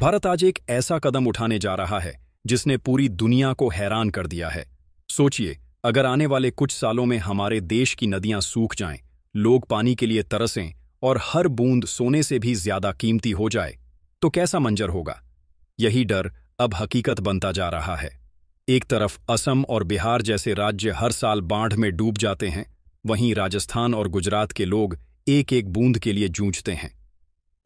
भारत आज एक ऐसा कदम उठाने जा रहा है जिसने पूरी दुनिया को हैरान कर दिया है। सोचिए, अगर आने वाले कुछ सालों में हमारे देश की नदियां सूख जाएं, लोग पानी के लिए तरसें और हर बूंद सोने से भी ज्यादा कीमती हो जाए, तो कैसा मंजर होगा। यही डर अब हकीकत बनता जा रहा है। एक तरफ असम और बिहार जैसे राज्य हर साल बाढ़ में डूब जाते हैं, वहीं राजस्थान और गुजरात के लोग एक एक बूंद के लिए जूझते हैं।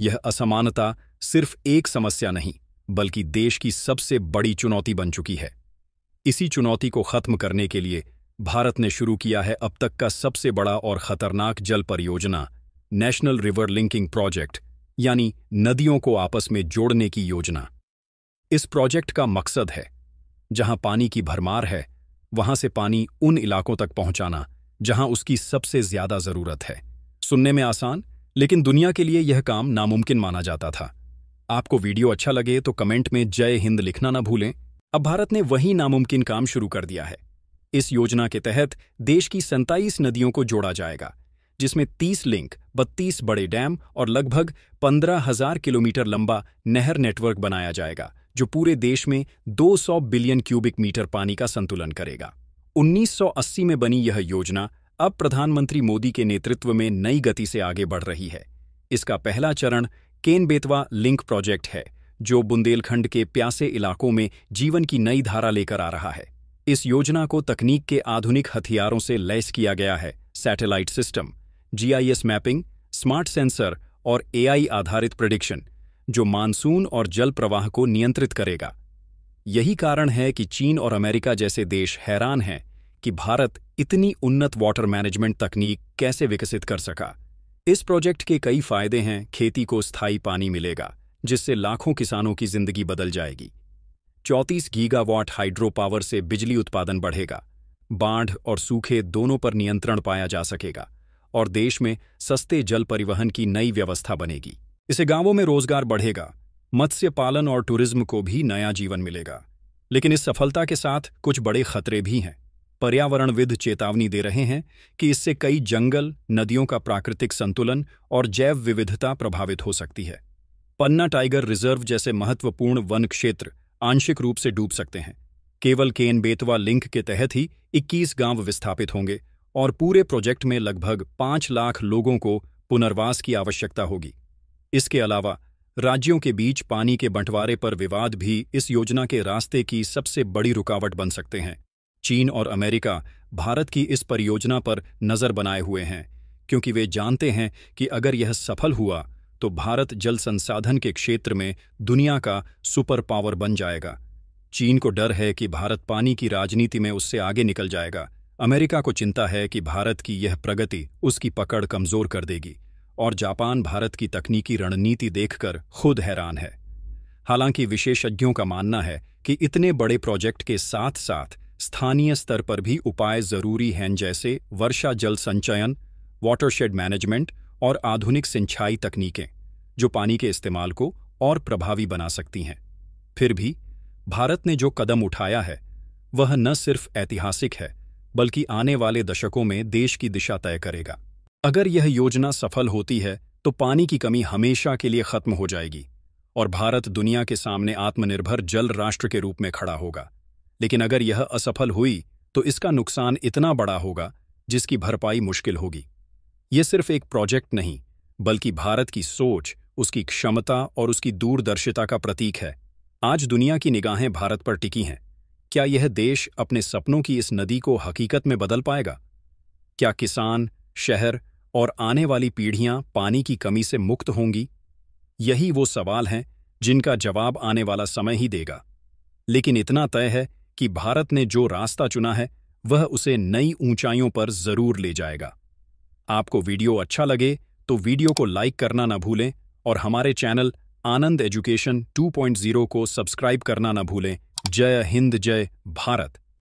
यह असमानता सिर्फ एक समस्या नहीं, बल्कि देश की सबसे बड़ी चुनौती बन चुकी है। इसी चुनौती को खत्म करने के लिए भारत ने शुरू किया है अब तक का सबसे बड़ा और खतरनाक जल परियोजना, नेशनल रिवर लिंकिंग प्रोजेक्ट, यानी नदियों को आपस में जोड़ने की योजना। इस प्रोजेक्ट का मकसद है, जहां पानी की भरमार है, वहां से पानी उन इलाकों तक पहुंचाना जहां उसकी सबसे ज्यादा जरूरत है। सुनने में आसान, लेकिन दुनिया के लिए यह काम नामुमकिन माना जाता था। आपको वीडियो अच्छा लगे तो कमेंट में जय हिंद लिखना न भूलें। अब भारत ने वही नामुमकिन काम शुरू कर दिया है। इस योजना के तहत देश की 27 नदियों को जोड़ा जाएगा, जिसमें 30 लिंक, 32 बड़े डैम और लगभग 15,000 किलोमीटर लंबा नहर नेटवर्क बनाया जाएगा, जो पूरे देश में 200 बिलियन क्यूबिक मीटर पानी का संतुलन करेगा। 1980 में बनी यह योजना अब प्रधानमंत्री मोदी के नेतृत्व में नई गति से आगे बढ़ रही है। इसका पहला चरण केन-बेतवा लिंक प्रोजेक्ट है, जो बुंदेलखंड के प्यासे इलाकों में जीवन की नई धारा लेकर आ रहा है। इस योजना को तकनीक के आधुनिक हथियारों से लैस किया गया है। Satellite system, GIS mapping, smart sensor और एआई आधारित प्रेडिक्शन, जो मानसून और जल प्रवाह को नियंत्रित करेगा। यही कारण है कि चीन और अमेरिका जैसे देश हैरान हैं कि भारत इतनी उन्नत वाटर मैनेजमेंट तकनीक कैसे विकसित कर सका। इस प्रोजेक्ट के कई फायदे हैं। खेती को स्थायी पानी मिलेगा, जिससे लाखों किसानों की जिंदगी बदल जाएगी। 34 गीगावाट हाइड्रो पावर से बिजली उत्पादन बढ़ेगा। बाढ़ और सूखे दोनों पर नियंत्रण पाया जा सकेगा और देश में सस्ते जल परिवहन की नई व्यवस्था बनेगी। इससे गांवों में रोजगार बढ़ेगा, मत्स्य पालन और टूरिज्म को भी नया जीवन मिलेगा। लेकिन इस सफलता के साथ कुछ बड़े खतरे भी हैं। पर्यावरणविद चेतावनी दे रहे हैं कि इससे कई जंगल, नदियों का प्राकृतिक संतुलन और जैव विविधता प्रभावित हो सकती है। पन्ना टाइगर रिजर्व जैसे महत्वपूर्ण वन क्षेत्र आंशिक रूप से डूब सकते हैं। केवल केन-बेतवा लिंक के तहत ही 21 गांव विस्थापित होंगे और पूरे प्रोजेक्ट में लगभग 5 लाख लोगों को पुनर्वास की आवश्यकता होगी। इसके अलावा राज्यों के बीच पानी के बंटवारे पर विवाद भी इस योजना के रास्ते की सबसे बड़ी रुकावट बन सकते हैं। चीन और अमेरिका भारत की इस परियोजना पर नजर बनाए हुए हैं, क्योंकि वे जानते हैं कि अगर यह सफल हुआ तो भारत जल संसाधन के क्षेत्र में दुनिया का सुपर पावर बन जाएगा। चीन को डर है कि भारत पानी की राजनीति में उससे आगे निकल जाएगा। अमेरिका को चिंता है कि भारत की यह प्रगति उसकी पकड़ कमजोर कर देगी, और जापान भारत की तकनीकी रणनीति देखकर खुद हैरान है। हालांकि विशेषज्ञों का मानना है कि इतने बड़े प्रोजेक्ट के साथ साथ स्थानीय स्तर पर भी उपाय जरूरी हैं, जैसे वर्षा जल संचयन, वाटरशेड मैनेजमेंट और आधुनिक सिंचाई तकनीकें, जो पानी के इस्तेमाल को और प्रभावी बना सकती हैं। फिर भी भारत ने जो कदम उठाया है वह न सिर्फ ऐतिहासिक है, बल्कि आने वाले दशकों में देश की दिशा तय करेगा। अगर यह योजना सफल होती है तो पानी की कमी हमेशा के लिए खत्म हो जाएगी और भारत दुनिया के सामने आत्मनिर्भर जल राष्ट्र के रूप में खड़ा होगा। लेकिन अगर यह असफल हुई तो इसका नुकसान इतना बड़ा होगा जिसकी भरपाई मुश्किल होगी। यह सिर्फ एक प्रोजेक्ट नहीं, बल्कि भारत की सोच, उसकी क्षमता और उसकी दूरदर्शिता का प्रतीक है। आज दुनिया की निगाहें भारत पर टिकी हैं। क्या यह देश अपने सपनों की इस नदी को हकीकत में बदल पाएगा? क्या किसान, शहर और आने वाली पीढ़ियां पानी की कमी से मुक्त होंगी? यही वो सवाल हैं जिनका जवाब आने वाला समय ही देगा। लेकिन इतना तय है कि भारत ने जो रास्ता चुना है वह उसे नई ऊंचाइयों पर जरूर ले जाएगा। आपको वीडियो अच्छा लगे तो वीडियो को लाइक करना न भूलें और हमारे चैनल आनंद एजुकेशन 2.0 को सब्सक्राइब करना न भूलें। जय हिंद, जय भारत।